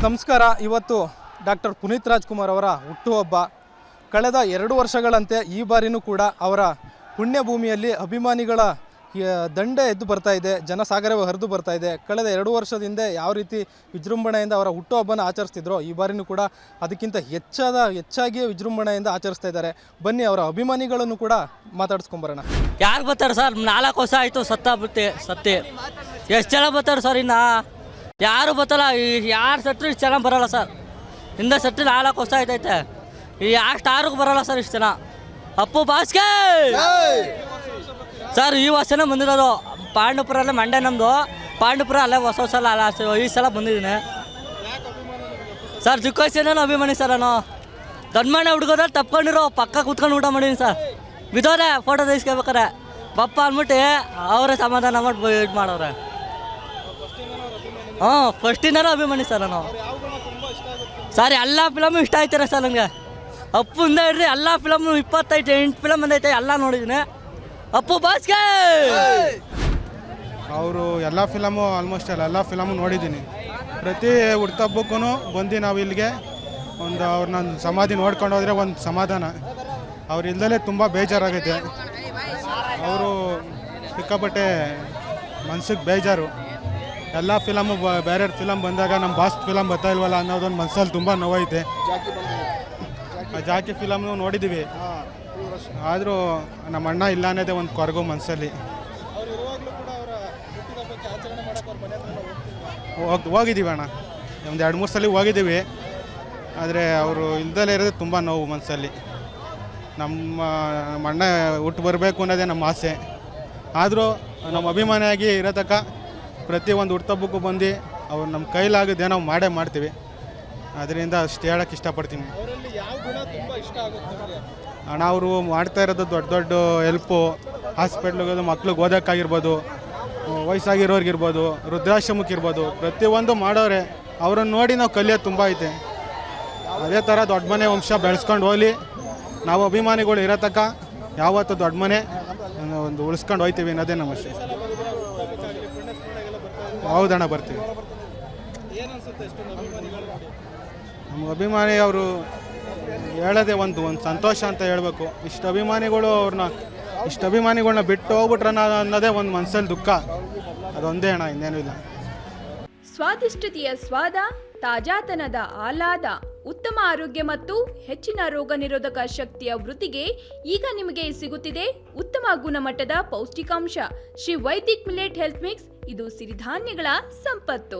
ನಮಸ್ಕಾರ. ಇವತ್ತು ಡಾಕ್ಟರ್ ಪುನೀತ್ ರಾಜ್ಕುಮಾರ್ ಅವರ ಹುಟ್ಟುಹಬ್ಬ. ಕಳೆದ 2 ವರ್ಷಗಳಂತೆ ಈ ಬಾರಿನೂ ಕೂಡ ಅವರ ಪುಣ್ಯಭೂಮಿಯಲ್ಲಿ ಅಭಿಮಾನಿಗಳ ದಂಡೆ ಎದ್ದು ಬರ್ತಾ ಇದೆ, ಜನಸಾಗರವೇ ಹರಿದು ಬರ್ತಾ ಇದೆ. ಕಳೆದ 2 ವರ್ಷದಿಂದ ಯಾವ ರೀತಿ ವಿಜೃಂಭಣೆಯಿಂದ ಅವರ ಹುಟ್ಟುಹಬ್ಬನ ಆಚರಿಸ್ತಿದ್ರು, ಈ ಬಾರಿನೂ ಕೂಡ ಅದಕ್ಕಿಂತ ಹೆಚ್ಚಾಗಿ ವಿಜೃಂಭಣೆಯಿಂದ ಆಚರಿಸ್ತಾ ಇದ್ದಾರೆ. ಬನ್ನಿ ಅವರ ಅಭಿಮಾನಿಗಳನ್ನು ಕೂಡ ಮಾತಾಡಿಸ್ಕೊಂಬರೋಣ. ಯಾರು ಬರ್ತಾರೆ ಸರ್? 4 ವರ್ಷ ಆಯಿತು ಸತ್ತಿ ಎಷ್ಟು ಜನ ಬರ್ತಾರೆ ಸರ್? ಇನ್ನು ಯಾರು ಬರ್ತಲ್ಲ. ಯಾರು ಸಟ್ರು ಇಷ್ಟು ಜನ ಬರೋಲ್ಲ ಸರ್. ಇಂದ ಸಟ್ಟು 4 ವರ್ಷ ಆಯ್ತೈತೆ. ಯಾವ ಸ್ಟಾರಿಗೂ ಬರೋಲ್ಲ ಸರ್ ಇಷ್ಟು ಜನ. ಅಪ್ಪು ಬಾಸ್ಗೆ ಸರ್ ಈ ವರ್ಷನೇ ಬಂದಿರೋದು. ಪಾಂಡುಪುರ ಅಲ್ಲೇ ಮಂಡ್ಯ ನಮ್ಮದು. ಪಾಂಡುಪುರ ಅಲ್ಲೇ ಹೊಸ ಸಲ ಅಲ್ಲ, ಈ ಸಲ ಬಂದಿದ್ದೀನಿ ಸರ್. ಚಿಕ್ಕ ವಯಸ್ಸಿನ ಅಭಿಮಾನಿ ಸರ್. ನಾನು ದೊಡ್ಡ ಮನೆ ಹುಡುಗೋದ್ರೆ ತಪ್ಕೊಂಡಿರೋ ಪಕ್ಕ ಕೂತ್ಕೊಂಡು ಊಟ ಮಾಡಿದ್ದೀನಿ ಸರ್. ಬಿದ್ದೋರೆ ಫೋಟೋ ತೆಗಿಸ್ಕೋಬೇಕಾರೆ ಪಪ್ಪ ಅಂದ್ಬಿಟ್ಟು ಅವರೇ ಸಮಾಧಾನ ಮಾಡಿ ಇದು ಮಾಡೋರೆ. ಫಸ್ಟಿಂದನೂ ಅಭಿಮಾನಿ ಸರ್ ನಾನು. ಸರ್ ಎಲ್ಲ ಫಿಲಮು ಇಷ್ಟ ಆಯ್ತಾರೆ ಸರ್ ನನಗೆ. ಅಪ್ಪುಂದ ಹಿಡ್ರಿ ಎಲ್ಲ ಫಿಲಮು 28 ಫಿಲಮ್ ಬಂದೈತೆ, ಎಲ್ಲ ನೋಡಿದ್ದೀನಿ. ಅಪ್ಪು ಬಾಸ್ಗೆ ಅವರು ಎಲ್ಲ ಫಿಲಮು ಆಲ್ಮೋಸ್ಟ್ ಎಲ್ಲ ಫಿಲಮು ನೋಡಿದ್ದೀನಿ. ಪ್ರತಿ ಹುಟ್ಟುಹಬ್ಬಕ್ಕೂ ಬಂದು ನಾವು ಇಲ್ಲಿಗೆ ಅವ್ರನ್ನ ಸಮಾಧಿ ನೋಡ್ಕೊಂಡು ಹೋದರೆ ಒಂದು ಸಮಾಧಾನ. ಅವ್ರು ಇಲ್ದಲೇ ತುಂಬ ಬೇಜಾರಾಗೈತೆ. ಅವರು ಸಿಕ್ಕಾಪಟ್ಟೆ ಮನ್ಸಿಗೆ ಬೇಜಾರು. ಎಲ್ಲ ಫಿಲಮು ಬೇರೆ ಫಿಲಮ್ ಬಂದಾಗ ನಮ್ಮ ಬಾಸ್ ಫಿಲಮ್ ಬರ್ತಾ ಇಲ್ವಲ್ಲ ಅನ್ನೋದೊಂದು ಮನಸ್ಸಲ್ಲಿ ತುಂಬ ನೋವೈತೆ. ಜಾಕಿ ಫಿಲಮ್ನು ನೋಡಿದ್ದೀವಿ, ಆದರೂ ನಮ್ಮ ಅಣ್ಣ ಇಲ್ಲ ಅನ್ನೋದೇ ಒಂದು ಕೊರಗು ಮನಸ್ಸಲ್ಲಿ. ಹೋಗಿದ್ದೀವಿ ಅಣ್ಣ, ಒಂದು 2-3 ಸಲ ಹೋಗಿದ್ದೀವಿ. ಆದರೆ ಅವರು ಇಲ್ದಲೇ ಇರೋದೇ ತುಂಬ ನೋವು ಮನಸ್ಸಲ್ಲಿ. ನಮ್ಮ ಅಣ್ಣ ಹುಟ್ಟು ಬರಬೇಕು ಅನ್ನೋದೇ ನಮ್ಮ ಆಸೆ. ಆದರೂ ನಮ್ಮ ಅಭಿಮಾನಿಯಾಗಿ ಇರೋತಕ್ಕ ಪ್ರತಿ ಒಂದು ಹುಟ್ಟುಹಬ್ಬಕ್ಕೂ ಬಂದು ಅವ್ರು ನಮ್ಮ ಕೈಲಾಗದೆ ನಾವು ಮಾಡ್ತೀವಿ. ಅದರಿಂದ ಅಷ್ಟು ಹೇಳೋಕ್ಕೆ ಇಷ್ಟಪಡ್ತೀನಿ ಅಣ್ಣ. ಅವರು ಮಾಡ್ತಾ ಇರೋದು ದೊಡ್ಡ ಹೆಲ್ಪು. ಹಾಸ್ಪಿಟ್ಲಿಗೆ ಮಕ್ಳಿಗೆ ಓದೋಕ್ಕಾಗಿರ್ಬೋದು, ವಯಸ್ಸಾಗಿರೋರ್ಗಿರ್ಬೋದು, ವೃದ್ಧಾಶ್ರಮಕ್ಕಿರ್ಬೋದು, ಪ್ರತಿಯೊಂದು ಮಾಡೋರೆ. ಅವರನ್ನು ನೋಡಿ ನಾವು ಕಲಿಯೋದು ತುಂಬ ಐತೆ. ಅದೇ ಥರ ದೊಡ್ಡ ಮನೆ ವಂಶ ಬೆಳೆಸ್ಕೊಂಡು ಹೋಗಲಿ. ನಾವು ಅಭಿಮಾನಿಗಳು ಇರೋತಕ್ಕ ಯಾವತ್ತೂ ದೊಡ್ಡ ಮನೆ ಒಂದು ಉಳಿಸ್ಕೊಂಡು ಹೋಗ್ತೀವಿ ಅನ್ನೋದೇ ನಮ್ಮ ಅಷ್ಟೇ. ಹೌದಣ್ಣ, ಬರ್ತೀವಿ. ನಮ್ಮ ಅಭಿಮಾನಿ ಅವರು ಹೇಳೋದೇ ಒಂದು ಸಂತೋಷ ಅಂತ ಹೇಳಬೇಕು. ಇಷ್ಟು ಅಭಿಮಾನಿಗಳನ್ನ ಬಿಟ್ಟು ಹೋಗ್ಬಿಟ್ರ ಅನ್ನೋದೇ ಒಂದು ಮನಸ್ಸಲ್ಲಿ ದುಃಖ. ಅದೊಂದೇ ಅಣ್ಣ, ಇನ್ನೇನು ಇಲ್ಲ. ಸ್ವಾದಿಷ್ಟತೆಯ ಸ್ವಾದ, ತಾಜಾತನದ ಆಹ್ಲಾದ, ಉತ್ತಮ ಆರೋಗ್ಯ ಮತ್ತು ಹೆಚ್ಚಿನ ರೋಗ ನಿರೋಧಕ ಶಕ್ತಿಯ ವೃದ್ಧಿಗೆ ಈಗ ನಿಮಗೆ ಸಿಗುತ್ತಿದೆ ಉತ್ತಮ ಗುಣಮಟ್ಟದ ಪೌಷ್ಟಿಕಾಂಶ. Shri Vaidik millet health mix. ಇದು ಸಿರಿಧಾನ್ಯಗಳ ಸಂಪತ್ತು.